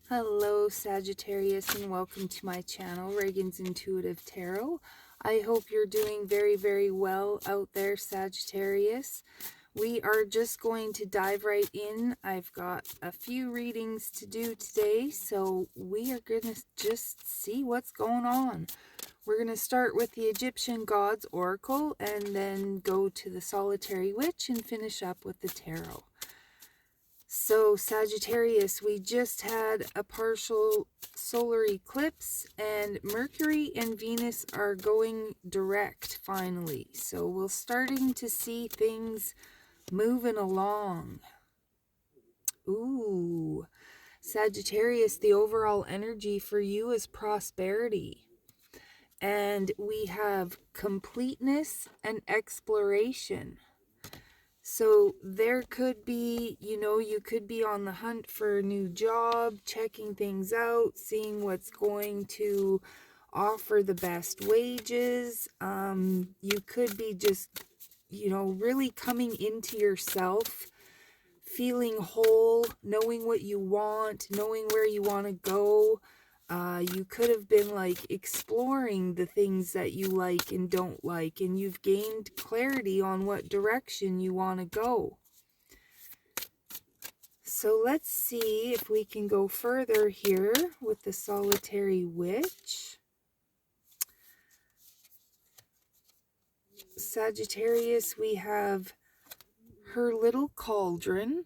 Hello Sagittarius and welcome to my channel, Ragean's Intuitive Tarot. I hope you're doing very well out there, Sagittarius. We are just going to dive right in. I've got a few readings to do today, so we are going to just see what's going on. We're going to start with the Egyptian Gods Oracle and then go to the Solitary Witch and finish up with the Tarot. So Sagittarius, we just had a partial solar eclipse and Mercury and Venus are going direct finally. So we're starting to see things moving along. Ooh, Sagittarius, the overall energy for you is prosperity. And we have completeness and exploration. So there could be, you could be on the hunt for a new job, checking things out, seeing what's going to offer the best wages. You could be just, really coming into yourself, feeling whole, knowing what you want, knowing where you want to go. You could have been like exploring the things that you like and don't like, and you've gained clarity on what direction you want to go. So let's see if we can go further here with the Solitary Witch. Sagittarius, we have her little cauldron,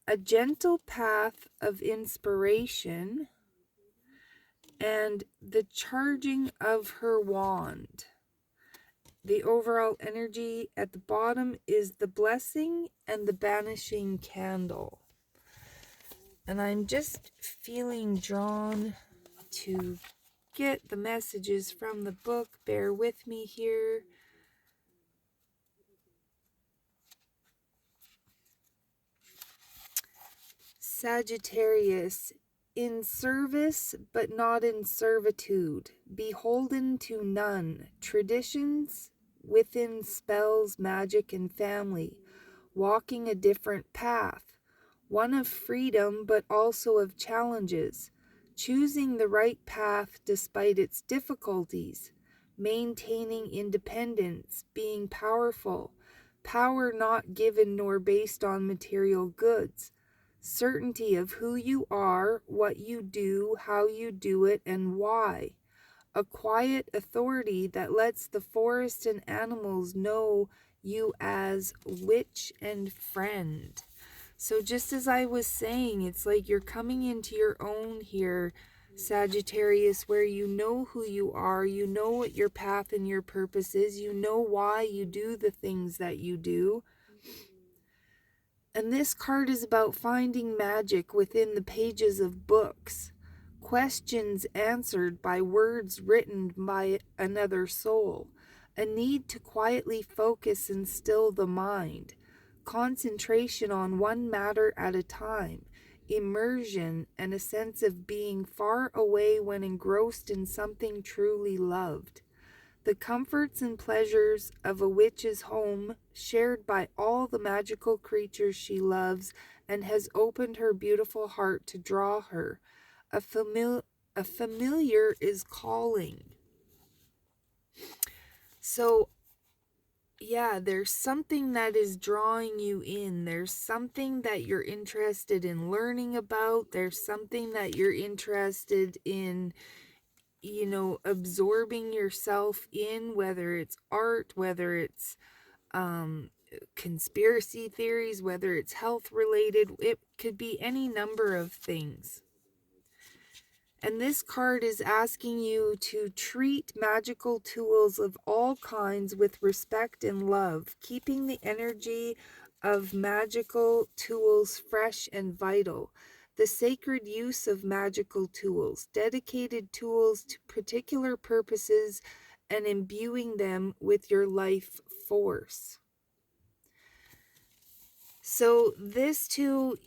a gentle path of inspiration, and the charging of her wand. The overall energy at the bottom is the blessing and the banishing candle. And I'm just feeling drawn to get the messages from the book. Bear with me here. Sagittarius, in service but not in servitude, beholden to none, traditions within spells, magic, and family, walking a different path, one of freedom but also of challenges, choosing the right path despite its difficulties, maintaining independence, being powerful, power not given nor based on material goods, certainty of who you are, what you do, how you do it, and why. A quiet authority that lets the forest and animals know you as witch and friend. So just as I was saying, it's like you're coming into your own here, Sagittarius, where you know who you are, you know what your path and your purpose is, you know why you do the things that you do. And this card is about finding magic within the pages of books, questions answered by words written by another soul, a need to quietly focus and still the mind, concentration on one matter at a time, immersion, and a sense of being far away when engrossed in something truly loved. The comforts and pleasures of a witch's home, shared by all the magical creatures she loves and has opened her beautiful heart to draw her. A familiar is calling. So, yeah, there's something that is drawing you in. There's something that you're interested in learning about. There's something that you're interested in absorbing yourself in, whether it's art, whether it's conspiracy theories, whether it's health related. It could be any number of things. And this card is asking you to treat magical tools of all kinds with respect and love, keeping the energy of magical tools fresh and vital. The sacred use of magical tools, dedicated tools to particular purposes, and imbuing them with your life force. So this too,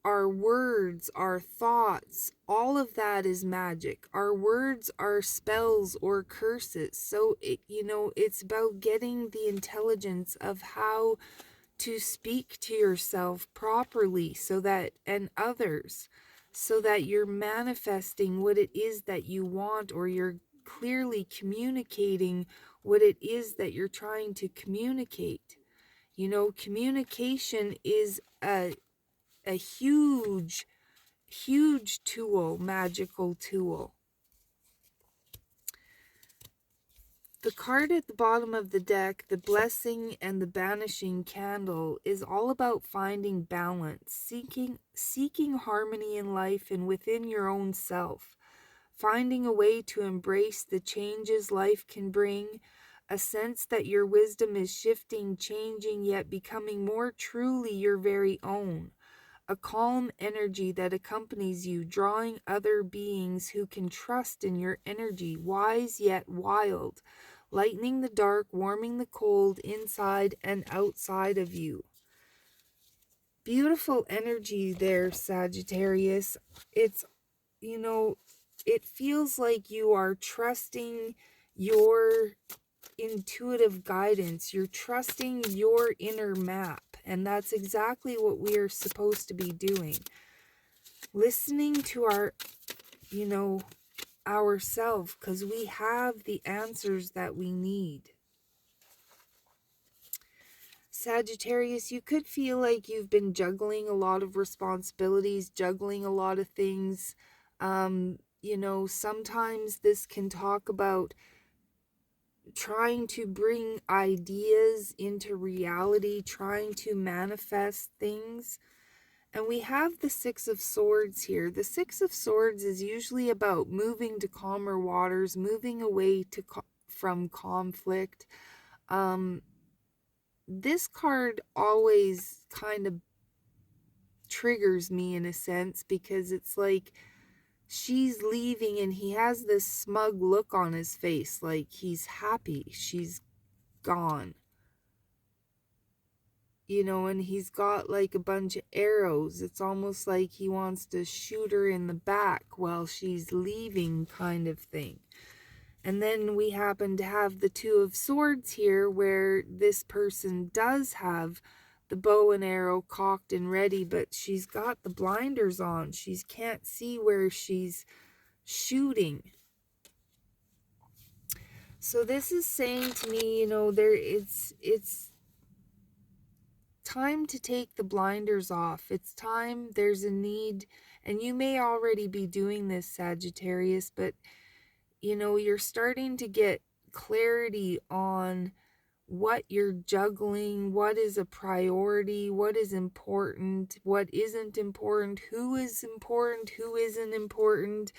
our words, our thoughts, all of that is magic. Our words are spells or curses. So, it's about getting the intelligence of how to speak to yourself properly and others, so that you're manifesting what it is that you want, or you're clearly communicating what it is that you're trying to communicate. You know, communication is a huge, huge tool, magical tool. The card at the bottom of the deck, the blessing and the banishing candle, is all about finding balance, seeking harmony in life and within your own self, finding a way to embrace the changes life can bring, a sense that your wisdom is shifting, changing, yet becoming more truly your very own. A calm energy that accompanies you, drawing other beings who can trust in your energy, wise yet wild, lightening the dark, warming the cold inside and outside of you. Beautiful energy there, Sagittarius. It's, you know, it feels like you are trusting your intuitive guidance. You're trusting your inner map. And that's exactly what we are supposed to be doing. Listening to our, ourselves, because we have the answers that we need. Sagittarius, you could feel like you've been juggling a lot of responsibilities, juggling a lot of things. Sometimes this can talk about trying to bring ideas into reality, trying to manifest things. And we have the Six of Swords here. The Six of Swords is usually about moving to calmer waters, moving away from conflict. This card always kind of triggers me in a sense, because it's like she's leaving and he has this smug look on his face, like he's happy she's gone. And he's got like a bunch of arrows. It's almost like he wants to shoot her in the back while she's leaving, kind of thing. And then we happen to have the Two of Swords here, where this person does have the bow and arrow cocked and ready, but she's got the blinders on. She can't see where she's shooting. So this is saying to me, it's time to take the blinders off. It's time. There's a need, and you may already be doing this, Sagittarius, but you're starting to get clarity on what you're juggling, what is a priority, what is important, what isn't important, who is important, who isn't important.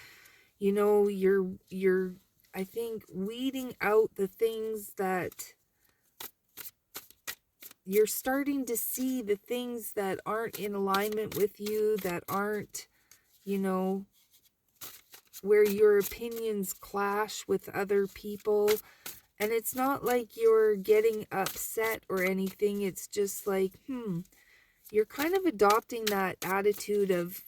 You're I think weeding out the things that you're starting to see, the things that aren't in alignment with you, that aren't, where your opinions clash with other people. And it's not like you're getting upset or anything. It's just like, you're kind of adopting that attitude of,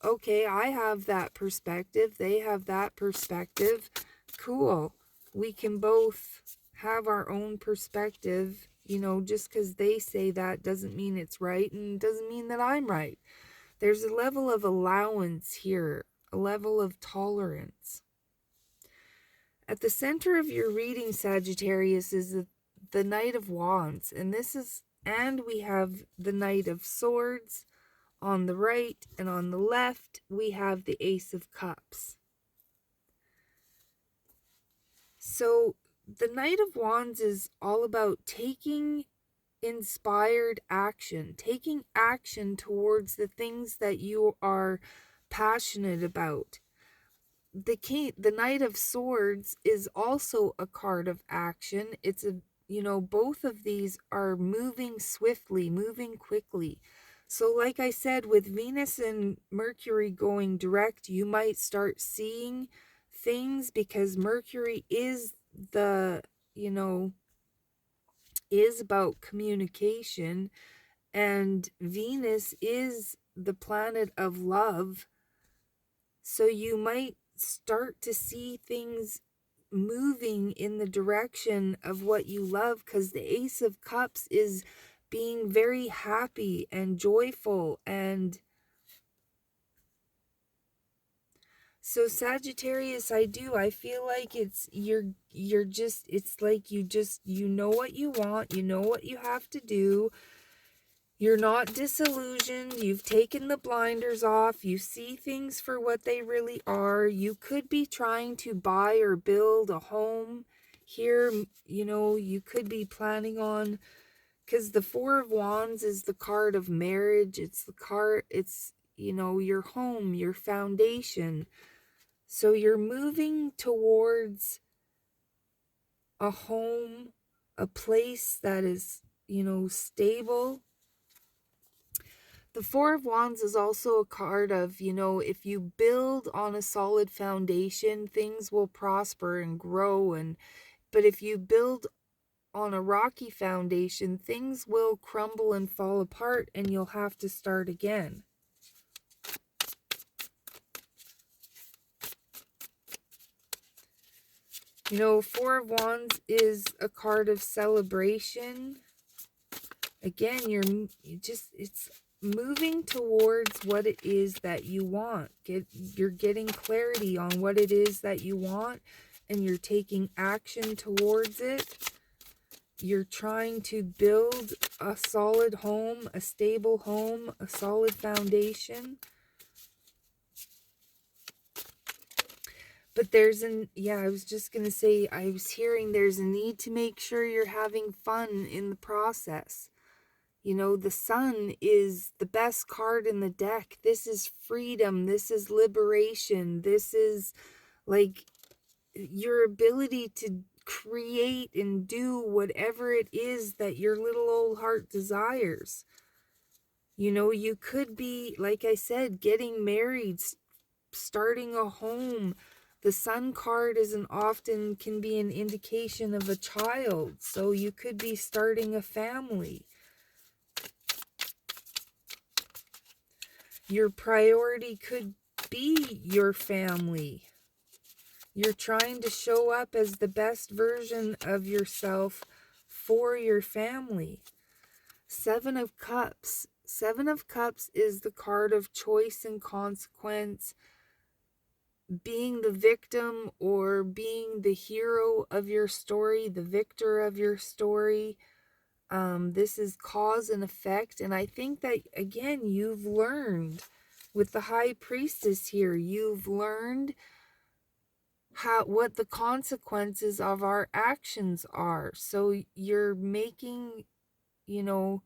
okay, I have that perspective, they have that perspective. Cool. We can both have our own perspective. Just because they say that doesn't mean it's right, and doesn't mean that I'm right. There's a level of allowance here, a level of tolerance. At the center of your reading, Sagittarius, is the Knight of Wands, and we have the Knight of Swords on the right, and on the left we have the Ace of Cups. So the Knight of Wands is all about taking inspired action, taking action towards the things that you are passionate about. The Knight of Swords is also a card of action. It's both of these are moving swiftly, moving quickly. So like I said, with Venus and Mercury going direct, you might start seeing things, because Mercury is is about communication, and Venus is the planet of love. So you might start to see things moving in the direction of what you love, because the Ace of Cups is being very happy and joyful. And so Sagittarius, I feel like you're just, it's like you know what you want, you know what you have to do. You're not disillusioned. You've taken the blinders off. You see things for what they really are. You could be trying to buy or build a home here. You know, you could be planning on, because the Four of Wands is the card of marriage. It's the card, it's, you know, your home, your foundation. So you're moving towards a home, a place that is, you know, stable. The Four of Wands is also a card of, you know, if you build on a solid foundation, things will prosper and grow. But if you build on a rocky foundation, things will crumble and fall apart, and you'll have to start again. You know, Four of Wands is a card of celebration. Again, it's moving towards what it is that you want. You're getting clarity on what it is that you want, and you're taking action towards it. You're trying to build a solid home, a stable home, a solid foundation. But I was just going to say, I was hearing there's a need to make sure you're having fun in the process. You know, the Sun is the best card in the deck. This is freedom. This is liberation. This is like your ability to create and do whatever it is that your little old heart desires. You know, you could be, like I said, getting married, starting a home. The Sun card can be an indication of a child. So you could be starting a family. Your priority could be your family. You're trying to show up as the best version of yourself for your family. Seven of Cups. Seven of Cups is the card of choice and consequence. Being the victim or being the hero of your story, the victor of your story. This is cause and effect. And I think that, again, you've learned with the High Priestess here, you've learned what the consequences of our actions are. So you're making, you know,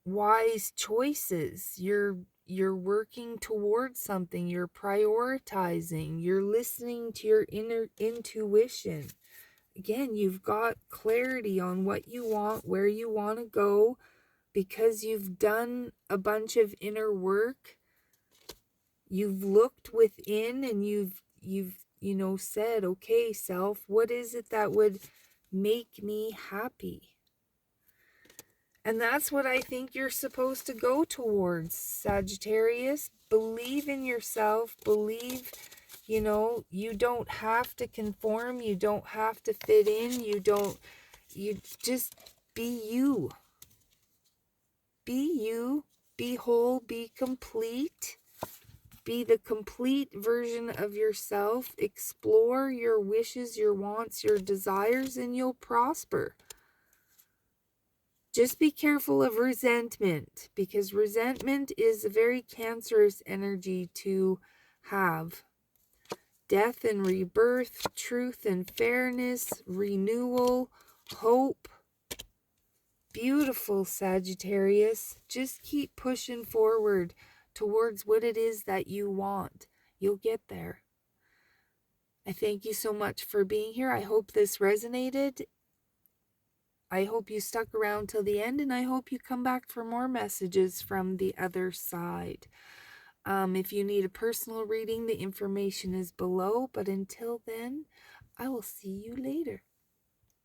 wise choices. You're working towards something. You're prioritizing. You're listening to your inner intuition. Again, you've got clarity on what you want, where you want to go, because you've done a bunch of inner work. You've looked within and you've you know, said, okay, self, what is it that would make me happy? And that's what I think you're supposed to go towards, Sagittarius. Believe in yourself. Believe, you know, you don't have to conform. You don't have to fit in. You just be you. Be you. Be whole. Be complete. Be the complete version of yourself. Explore your wishes, your wants, your desires, and you'll prosper. Just be careful of resentment, because resentment is a very cancerous energy to have. Death and rebirth, truth and fairness, renewal, hope. Beautiful, Sagittarius. Just keep pushing forward towards what it is that you want. You'll get there. I thank you so much for being here. I hope this resonated. I hope you stuck around till the end, and I hope you come back for more messages from the other side. If you need a personal reading, the information is below. But until then, I will see you later.